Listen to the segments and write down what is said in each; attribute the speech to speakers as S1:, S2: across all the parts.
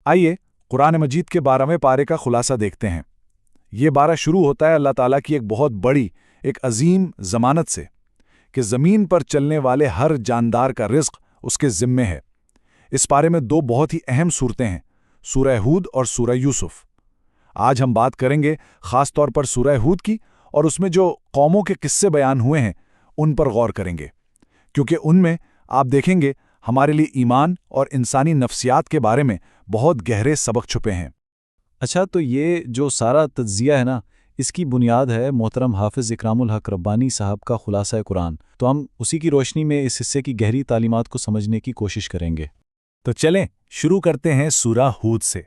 S1: آئیے قرآن مجید کے 12ویں پارے کا خلاصہ دیکھتے ہیں۔ یہ بارہ شروع ہوتا ہے اللہ تعالیٰ کی ایک بہت بڑی، ایک عظیم ضمانت سے کہ زمین پر چلنے والے ہر جاندار کا رزق اس کے ذمے ہے۔ اس پارے میں دو بہت ہی اہم صورتیں ہیں، سورہ ہود اور سورہ یوسف۔ آج ہم بات کریں گے خاص طور پر سورہ ہود کی، اور اس میں جو قوموں کے قصے بیان ہوئے ہیں ان پر غور کریں گے، کیونکہ ان میں آپ دیکھیں گے ہمارے لیے ایمان اور انسانی نفسیات کے بارے میں بہت گہرے سبق چھپے ہیں۔
S2: اچھا، تو یہ جو سارا تجزیہ ہے نا، اس کی بنیاد ہے محترم حافظ اکرام الحق ربانی صاحب کا خلاصہ قرآن، تو ہم اسی کی روشنی میں اس حصے کی گہری تعلیمات کو سمجھنے کی کوشش کریں گے۔
S1: تو چلیں شروع کرتے ہیں سورہ ہود سے۔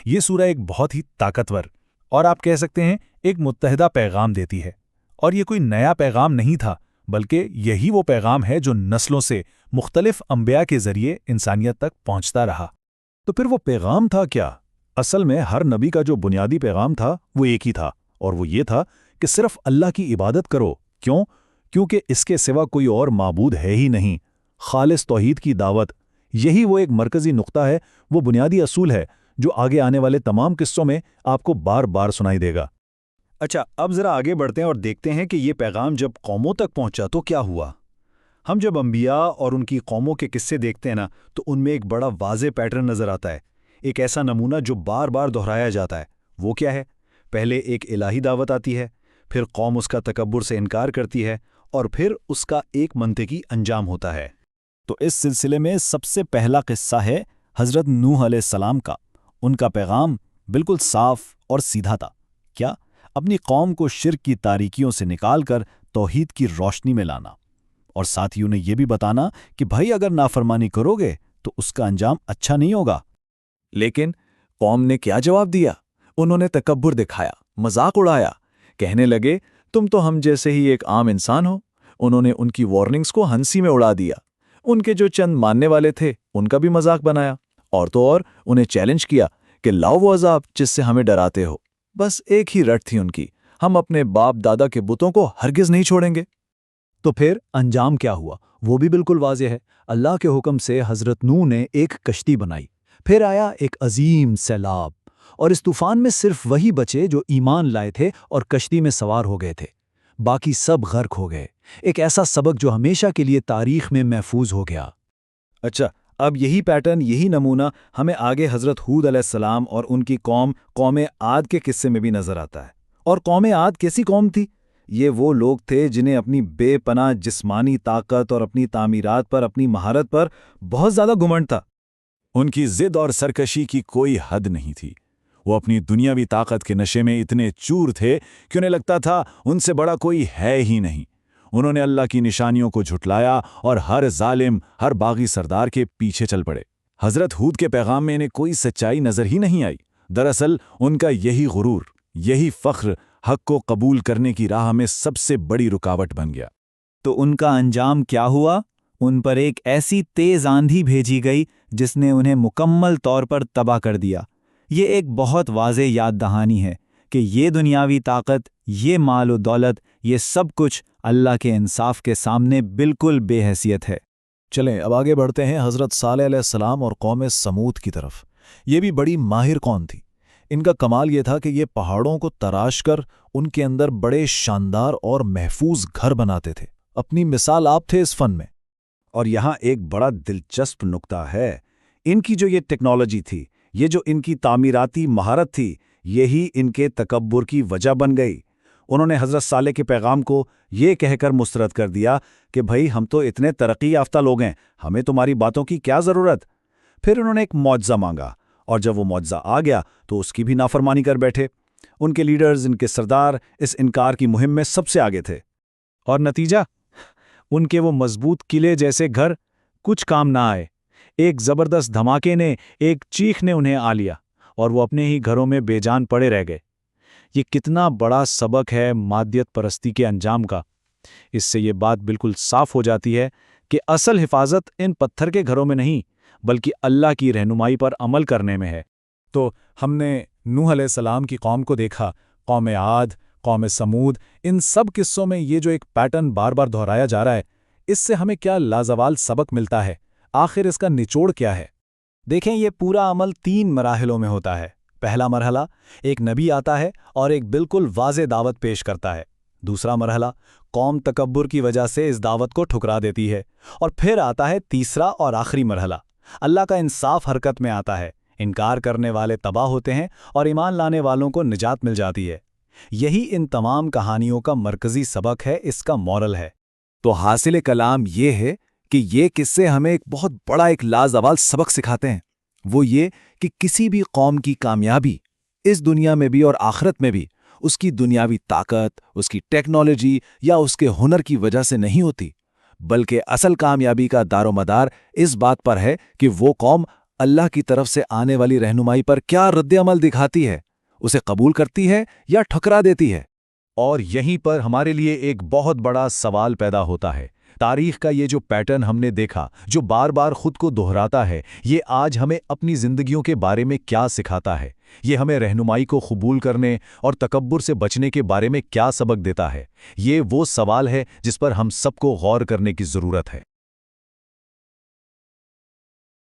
S1: یہ سورہ ایک بہت ہی طاقتور اور آپ کہہ سکتے ہیں ایک متحدہ پیغام دیتی ہے، اور یہ کوئی نیا پیغام نہیں تھا، بلکہ یہی وہ پیغام ہے جو نسلوں سے مختلف انبیاء کے ذریعے انسانیت تک پہنچتا رہا۔
S3: تو پھر وہ پیغام تھا کیا؟ اصل میں ہر نبی کا جو بنیادی پیغام تھا وہ ایک ہی تھا، اور وہ یہ تھا کہ صرف اللہ کی عبادت کرو۔ کیوں؟ کیونکہ اس کے سوا کوئی اور معبود ہے ہی نہیں۔ خالص توحید کی دعوت، یہی وہ ایک مرکزی نقطہ ہے، وہ بنیادی اصول ہے جو آگے آنے والے تمام قصوں میں آپ کو بار بار سنائی دے گا۔
S4: اچھا، اب ذرا آگے بڑھتے ہیں اور دیکھتے ہیں کہ یہ پیغام جب قوموں تک پہنچا تو کیا ہوا۔ ہم جب انبیاء اور ان کی قوموں کے قصے دیکھتے ہیں نا، تو ان میں ایک بڑا واضح پیٹرن نظر آتا ہے، ایک ایسا نمونہ جو بار بار دہرایا جاتا ہے۔ وہ کیا ہے؟ پہلے ایک الہی دعوت آتی ہے، پھر قوم اس کا تکبر سے انکار کرتی ہے، اور پھر اس کا ایک منطقی انجام ہوتا ہے۔
S3: تو اس سلسلے میں سب سے پہلا قصہ ہے حضرت نوح علیہ السلام کا۔ ان کا پیغام بالکل صاف اور سیدھا تھا۔ کیا؟ اپنی قوم کو شرک کی تاریکیوں سے نکال کر توحید کی روشنی میں لانا، اور ساتھ ہی انہیں یہ بھی بتانا کہ بھائی اگر نافرمانی کرو گے تو اس کا انجام اچھا نہیں ہوگا۔
S2: لیکن قوم نے کیا جواب دیا؟ انہوں نے تکبر دکھایا، مذاق اڑایا، کہنے لگے تم تو ہم جیسے ہی ایک عام انسان ہو۔ انہوں نے ان کی وارننگز کو ہنسی میں اڑا دیا، ان کے جو چند ماننے والے تھے ان کا بھی مذاق بنایا، اور تو اور انہیں چیلنج کیا کہ لاؤ وہ عذاب جس سے ہمیں ڈراتے ہو۔ بس ایک ہی رٹ تھی ان کی، ہم اپنے باپ دادا کے بتوں کو ہرگز نہیں چھوڑیں گے۔
S5: تو پھر انجام کیا ہوا؟ وہ بھی بالکل واضح ہے۔ اللہ کے حکم سے حضرت نوح نے ایک کشتی بنائی، پھر آیا ایک عظیم سیلاب، اور اس طوفان میں صرف وہی بچے جو ایمان لائے تھے اور کشتی میں سوار ہو گئے تھے، باقی سب غرق ہو گئے۔ ایک ایسا سبق جو ہمیشہ کے لیے تاریخ میں محفوظ ہو گیا۔
S4: اچھا، اب یہی پیٹرن، یہی نمونہ ہمیں آگے حضرت ہود علیہ السلام اور ان کی قوم عاد کے قصے میں بھی نظر آتا ہے۔ اور قوم عاد کیسی قوم تھی؟ یہ وہ لوگ تھے جنہیں اپنی بے پناہ جسمانی طاقت اور اپنی تعمیرات پر، اپنی مہارت پر بہت زیادہ گھمنڈ تھا۔
S3: ان کی ضد اور سرکشی کی کوئی حد نہیں تھی۔ وہ اپنی دنیاوی طاقت کے نشے میں اتنے چور تھے کہ انہیں لگتا تھا ان سے بڑا کوئی ہے ہی نہیں۔ انہوں نے اللہ کی نشانیوں کو جھٹلایا اور ہر ظالم، ہر باغی سردار کے پیچھے چل پڑے۔ حضرت ہود کے پیغام میں انہیں کوئی سچائی نظر ہی نہیں آئی۔ دراصل ان کا یہی غرور، یہی فخر حق کو قبول کرنے کی راہ میں سب سے بڑی رکاوٹ بن گیا۔
S5: تو ان کا انجام کیا ہوا؟ ان پر ایک ایسی تیز آندھی بھیجی گئی جس نے انہیں مکمل طور پر تباہ کر دیا۔ یہ ایک بہت واضح یاد دہانی ہے کہ یہ دنیاوی طاقت، یہ مال و دولت، یہ سب کچھ اللہ کے انصاف کے سامنے بالکل بے حیثیت ہے۔
S3: چلیں اب آگے بڑھتے ہیں حضرت صالح علیہ السلام اور قوم سمود کی طرف۔ یہ بھی بڑی ماہر قوم تھی۔ ان کا کمال یہ تھا کہ یہ پہاڑوں کو تراش کر ان کے اندر بڑے شاندار اور محفوظ گھر بناتے تھے۔ اپنی مثال آپ تھے اس فن میں۔
S4: اور یہاں ایک بڑا دلچسپ نقطہ ہے، ان کی جو یہ ٹیکنالوجی تھی، یہ جو ان کی تعمیراتی مہارت تھی، یہی ان کے تکبر کی وجہ بن گئی۔ انہوں نے حضرت صالح کے پیغام کو یہ کہہ کر مسترد کر دیا کہ بھائی ہم تو اتنے ترقی یافتہ لوگ ہیں، ہمیں تمہاری باتوں کی کیا ضرورت۔ پھر انہوں نے ایک معجزہ مانگا، اور جب وہ معجزہ آ گیا تو اس کی بھی نافرمانی کر بیٹھے۔ ان کے لیڈرز، ان کے سردار اس انکار کی مہم میں سب سے آگے تھے،
S2: اور نتیجہ؟ ان کے وہ مضبوط قلعے جیسے گھر کچھ کام نہ آئے۔ ایک زبردست دھماکے نے، ایک چیخ نے انہیں آ لیا، اور وہ اپنے ہی گھروں میں بے جان پڑے رہ گئے۔ یہ کتنا بڑا سبق ہے مادیت پرستی کے انجام کا۔ اس سے یہ بات بالکل صاف ہو جاتی ہے کہ اصل حفاظت ان پتھر کے گھروں میں نہیں، بلکہ اللہ کی رہنمائی پر عمل کرنے میں ہے۔
S1: تو ہم نے نوح علیہ السلام کی قوم کو دیکھا، قوم عاد، قوم سمود، ان سب قصوں میں یہ جو ایک پیٹرن بار بار دہرایا جا رہا ہے، اس سے ہمیں کیا لازوال سبق ملتا ہے؟ آخر اس کا نچوڑ کیا ہے؟
S2: دیکھیں یہ پورا عمل 3 مراحلوں میں ہوتا ہے۔ پہلا مرحلہ، ایک نبی آتا ہے اور ایک بالکل واضح دعوت پیش کرتا ہے۔ دوسرا مرحلہ، قوم تکبر کی وجہ سے اس دعوت کو ٹھکرا دیتی ہے۔ اور پھر آتا ہے تیسرا اور آخری مرحلہ، اللہ کا انصاف حرکت میں آتا ہے، انکار کرنے والے تباہ ہوتے ہیں اور ایمان لانے والوں کو نجات مل جاتی ہے۔ یہی ان تمام کہانیوں کا مرکزی سبق ہے، اس کا مورل ہے۔
S1: تو حاصل کلام یہ ہے کہ یہ قصے ہمیں ایک بہت بڑا ایک لازوال سبق سکھاتے ہیں، وہ یہ کہ کسی بھی قوم کی کامیابی اس دنیا میں بھی اور آخرت میں بھی اس کی دنیاوی طاقت، اس کی ٹیکنالوجی یا اس کے ہنر کی وجہ سے نہیں ہوتی، بلکہ اصل کامیابی کا دار و مدار اس بات پر ہے کہ وہ قوم اللہ کی طرف سے آنے والی رہنمائی پر کیا رد عمل دکھاتی ہے، اسے قبول کرتی ہے یا ٹھکرا دیتی ہے۔
S2: اور یہیں پر ہمارے لیے ایک بہت بڑا سوال پیدا ہوتا ہے۔ تاریخ کا یہ جو پیٹرن ہم نے دیکھا، جو بار بار خود کو دہراتا ہے، یہ آج ہمیں اپنی زندگیوں کے بارے میں کیا سکھاتا ہے؟ یہ ہمیں رہنمائی کو قبول کرنے اور تکبر سے بچنے کے بارے میں کیا سبق دیتا ہے؟ یہ وہ سوال ہے جس پر ہم سب کو غور کرنے کی ضرورت ہے۔